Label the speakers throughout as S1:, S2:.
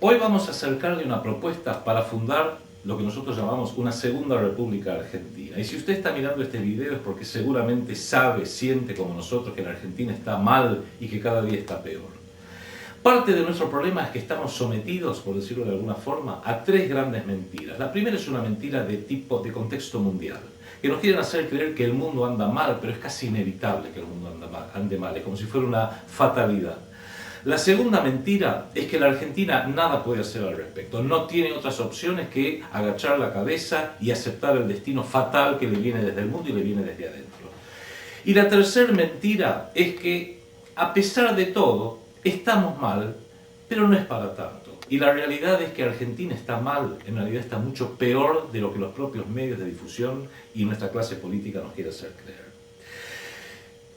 S1: Hoy vamos a acercarle una propuesta para fundar lo que nosotros llamamos una segunda república argentina. Y si usted está mirando este video es porque seguramente sabe, siente como nosotros que la Argentina está mal y que cada día está peor. Parte de nuestro problema es que estamos sometidos, por decirlo de alguna forma, a tres grandes mentiras. La primera es una mentira de contexto mundial, que nos quieren hacer creer que el mundo anda mal, pero es casi inevitable que el mundo ande mal, es como si fuera una fatalidad. La segunda mentira es que la Argentina nada puede hacer al respecto, no tiene otras opciones que agachar la cabeza y aceptar el destino fatal que le viene desde el mundo y le viene desde adentro. Y la tercera mentira es que, a pesar de todo, estamos mal, pero no es para tanto. Y la realidad es que Argentina está mal, en realidad está mucho peor de lo que los propios medios de difusión y nuestra clase política nos quiere hacer creer.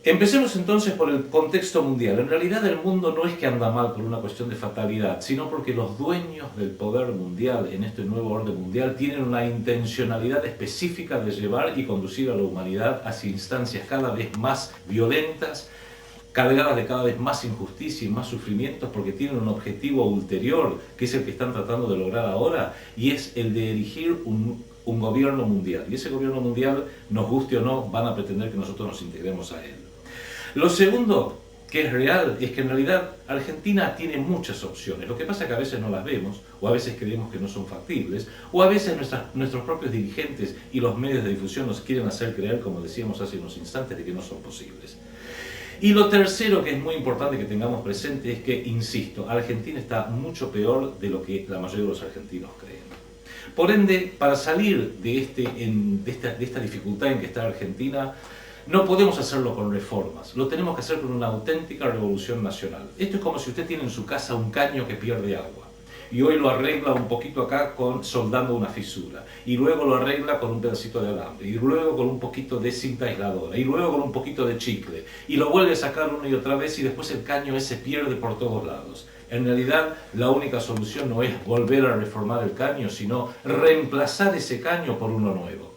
S1: Empecemos entonces por el contexto mundial. En realidad el mundo no es que anda mal por una cuestión de fatalidad, sino porque los dueños del poder mundial en este nuevo orden mundial tienen una intencionalidad específica de llevar y conducir a la humanidad hacia instancias cada vez más violentas, cargadas de cada vez más injusticia y más sufrimientos, porque tienen un objetivo ulterior, que es el que están tratando de lograr ahora, y es el de erigir un gobierno mundial. Y ese gobierno mundial, nos guste o no, van a pretender que nosotros nos integremos a él. Lo segundo, que es real, es que en realidad Argentina tiene muchas opciones. Lo que pasa es que a veces no las vemos, o a veces creemos que no son factibles, o a veces nuestros propios dirigentes y los medios de difusión nos quieren hacer creer, como decíamos hace unos instantes, de que no son posibles. Y lo tercero que es muy importante que tengamos presente es que, insisto, Argentina está mucho peor de lo que la mayoría de los argentinos creen. Por ende, para salir de esta dificultad en que está Argentina, no podemos hacerlo con reformas, lo tenemos que hacer con una auténtica revolución nacional. Esto es como si usted tiene en su casa un caño que pierde agua y hoy lo arregla un poquito acá soldando una fisura, y luego lo arregla con un pedacito de alambre, y luego con un poquito de cinta aisladora, y luego con un poquito de chicle, y lo vuelve a sacar una y otra vez, y después el caño ese pierde por todos lados. En realidad, la única solución no es volver a reformar el caño, sino reemplazar ese caño por uno nuevo.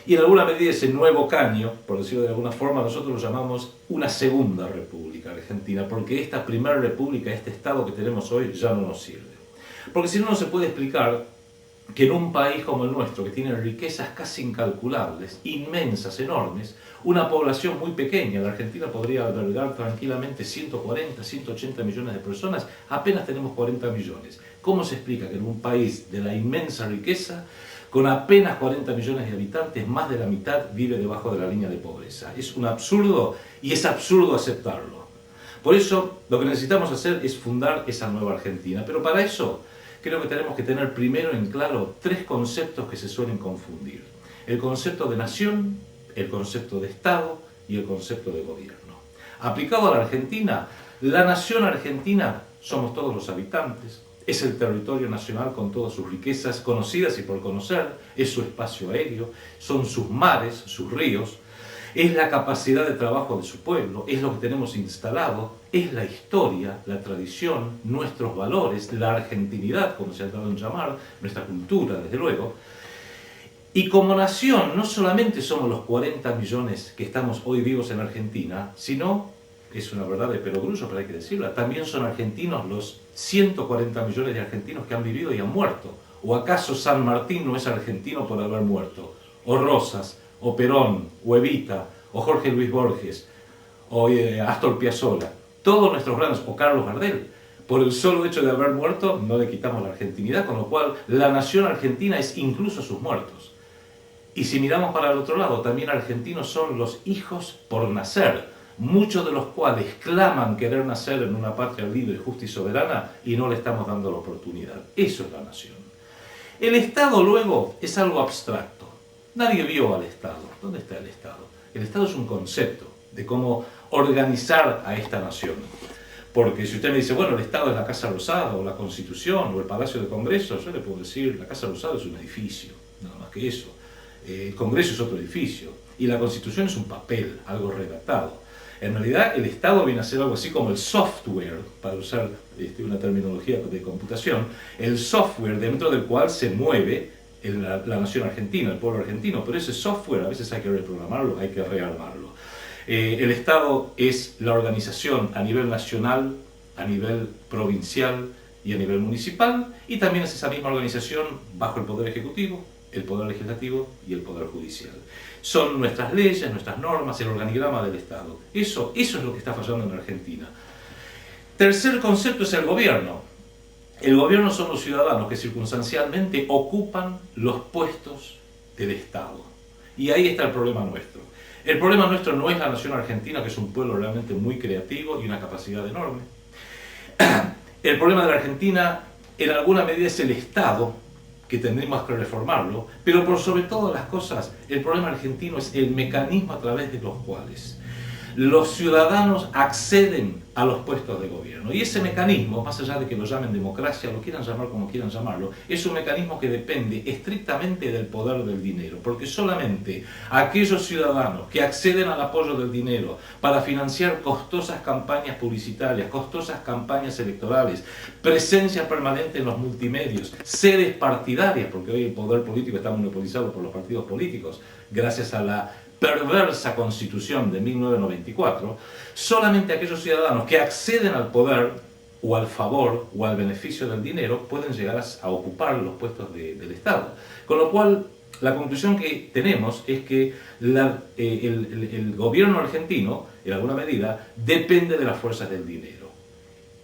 S1: Y en alguna medida ese nuevo caño, por decirlo de alguna forma, nosotros lo llamamos una segunda república argentina, porque esta primera república, este Estado que tenemos hoy, ya no nos sirve. Porque si no, no se puede explicar que en un país como el nuestro, que tiene riquezas casi incalculables, inmensas, enormes, una población muy pequeña, la Argentina podría albergar tranquilamente 140, 180 millones de personas, apenas tenemos 40 millones. ¿Cómo se explica que en un país de la inmensa riqueza, con apenas 40 millones de habitantes, más de la mitad vive debajo de la línea de pobreza? Es un absurdo, y es absurdo aceptarlo. Por eso, lo que necesitamos hacer es fundar esa nueva Argentina. Pero para eso, creo que tenemos que tener primero en claro tres conceptos que se suelen confundir: el concepto de nación, el concepto de Estado y el concepto de gobierno. Aplicado a la Argentina, la nación argentina somos todos los habitantes, es el territorio nacional con todas sus riquezas conocidas y por conocer, es su espacio aéreo, son sus mares, sus ríos, es la capacidad de trabajo de su pueblo, es lo que tenemos instalado, es la historia, la tradición, nuestros valores, la argentinidad, como se ha dado en llamar, nuestra cultura, desde luego. Y como nación, no solamente somos los 40 millones que estamos hoy vivos en Argentina, sino, es una verdad de perogrullo, pero hay que decirla, también son argentinos los 140 millones de argentinos que han vivido y han muerto. ¿O acaso San Martín no es argentino por haber muerto? O Rosas, o Perón, o Evita, o Jorge Luis Borges, o Astor Piazzolla, todos nuestros grandes, o Carlos Gardel. Por el solo hecho de haber muerto no le quitamos la argentinidad, con lo cual la nación argentina es incluso sus muertos. Y si miramos para el otro lado, también argentinos son los hijos por nacer, muchos de los cuales claman querer nacer en una patria libre, justa y soberana, y no le estamos dando la oportunidad. Eso es la nación. El Estado, luego, es algo abstracto. Nadie vio al Estado. ¿Dónde está el Estado? El Estado es un concepto de cómo organizar a esta nación. Porque si usted me dice, bueno, el Estado es la Casa Rosada, o la Constitución, o el Palacio de Congreso, yo le puedo decir, la Casa Rosada es un edificio, nada más que eso. El Congreso es otro edificio, y la Constitución es un papel, algo redactado. En realidad, el Estado viene a ser algo así como el software, para usar una terminología de computación, el software dentro del cual se mueve la nación argentina, el pueblo argentino, pero ese software a veces hay que reprogramarlo, hay que rearmarlo. El Estado es la organización a nivel nacional, a nivel provincial y a nivel municipal, y también es esa misma organización bajo el Poder Ejecutivo, el Poder Legislativo y el Poder Judicial. Son nuestras leyes, nuestras normas, el organigrama del Estado. Eso es lo que está fallando en Argentina. Tercer concepto es el gobierno. El gobierno son los ciudadanos que circunstancialmente ocupan los puestos del Estado. Y ahí está el problema nuestro. El problema nuestro no es la nación argentina, que es un pueblo realmente muy creativo y una capacidad enorme. El problema de la Argentina, en alguna medida, es el Estado, que tendremos que reformarlo, pero por sobre todas las cosas, el problema argentino es el mecanismo a través de los cuales los ciudadanos acceden a los puestos de gobierno. Y ese mecanismo, más allá de que lo llamen democracia, lo quieran llamar como quieran llamarlo, es un mecanismo que depende estrictamente del poder del dinero, porque solamente aquellos ciudadanos que acceden al apoyo del dinero para financiar costosas campañas publicitarias, costosas campañas electorales, presencia permanente en los multimedios, sedes partidarias, porque hoy el poder político está monopolizado por los partidos políticos, gracias a la perversa Constitución de 1994, solamente aquellos ciudadanos que acceden al poder o al favor o al beneficio del dinero pueden llegar a ocupar los puestos del Estado. Con lo cual, la conclusión que tenemos es que el gobierno argentino, en alguna medida, depende de las fuerzas del dinero.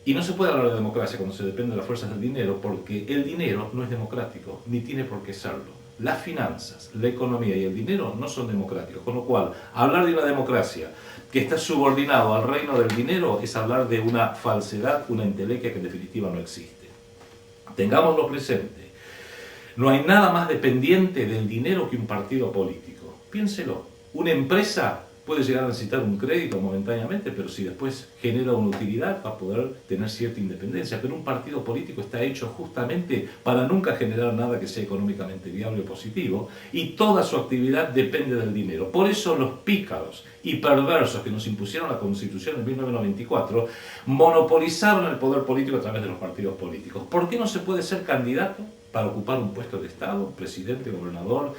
S1: Y no se puede hablar de democracia cuando se depende de las fuerzas del dinero, porque el dinero no es democrático, ni tiene por qué serlo. Las finanzas, la economía y el dinero no son democráticos, con lo cual hablar de una democracia que está subordinado al reino del dinero es hablar de una falsedad, una entelequia que en definitiva no existe. Tengámoslo presente, no hay nada más dependiente del dinero que un partido político. Piénselo, una empresa puede llegar a necesitar un crédito momentáneamente, pero si después genera una utilidad va a poder tener cierta independencia. Pero un partido político está hecho justamente para nunca generar nada que sea económicamente viable o positivo, y toda su actividad depende del dinero. Por eso los pícaros y perversos que nos impusieron la Constitución en 1994 monopolizaron el poder político a través de los partidos políticos. ¿Por qué no se puede ser candidato para ocupar un puesto de Estado, presidente, gobernador,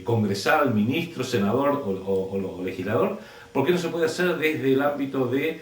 S1: congresal, ministro, senador o legislador? ¿Por qué no se puede hacer desde el ámbito de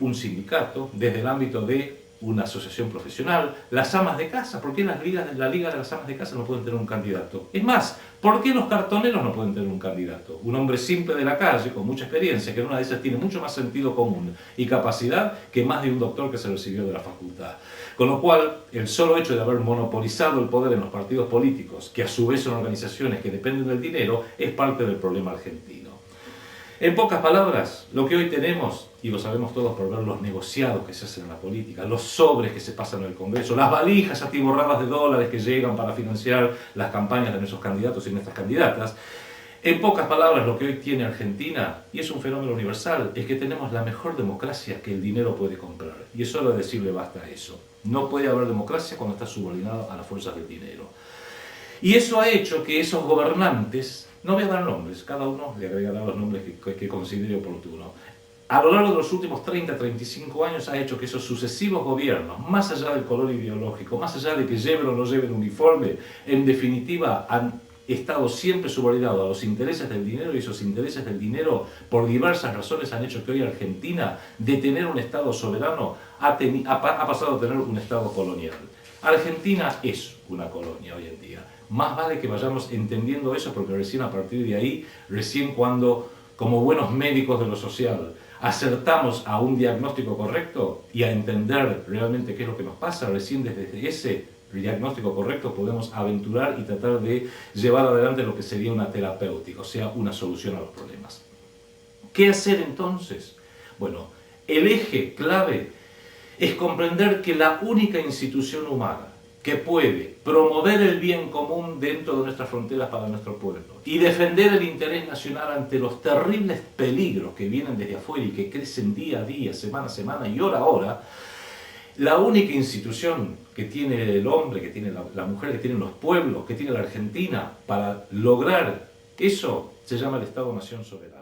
S1: un sindicato, desde el ámbito de una asociación profesional? Las amas de casa, ¿por qué la liga de las amas de casa no pueden tener un candidato? Es más, ¿por qué los cartoneros no pueden tener un candidato? Un hombre simple de la calle, con mucha experiencia, que en una de esas tiene mucho más sentido común y capacidad que más de un doctor que se recibió de la facultad. Con lo cual, el solo hecho de haber monopolizado el poder en los partidos políticos, que a su vez son organizaciones que dependen del dinero, es parte del problema argentino. En pocas palabras, lo que hoy tenemos, y lo sabemos todos por ver los negociados que se hacen en la política, los sobres que se pasan en el Congreso, las valijas atiborradas de dólares que llegan para financiar las campañas de nuestros candidatos y nuestras candidatas, en pocas palabras, lo que hoy tiene Argentina, y es un fenómeno universal, es que tenemos la mejor democracia que el dinero puede comprar. Y es hora de decirle basta a eso. No puede haber democracia cuando está subordinado a las fuerzas del dinero. Y eso ha hecho que esos gobernantes, no voy a dar nombres, cada uno le agregará los nombres que considere oportuno, a lo largo de los últimos 30, 35 años ha hecho que esos sucesivos gobiernos, más allá del color ideológico, más allá de que lleven o no lleven uniforme, en definitiva han estado siempre subordinados a los intereses del dinero, y esos intereses del dinero, por diversas razones, han hecho que hoy Argentina, de tener un Estado soberano, ha pasado a tener un Estado colonial. Argentina es una colonia hoy en día. Más vale que vayamos entendiendo eso, porque recién a partir de ahí, recién cuando, como buenos médicos de lo social, acertamos a un diagnóstico correcto y a entender realmente qué es lo que nos pasa, recién desde ese diagnóstico correcto podemos aventurar y tratar de llevar adelante lo que sería una terapéutica, o sea, una solución a los problemas. ¿Qué hacer entonces? Bueno, el eje clave es comprender que la única institución humana que puede promover el bien común dentro de nuestras fronteras para nuestro pueblo y defender el interés nacional ante los terribles peligros que vienen desde afuera y que crecen día a día, semana a semana y hora a hora, la única institución que tiene el hombre, que tiene la mujer, que tienen los pueblos, que tiene la Argentina para lograr eso, se llama el Estado-Nación Soberano.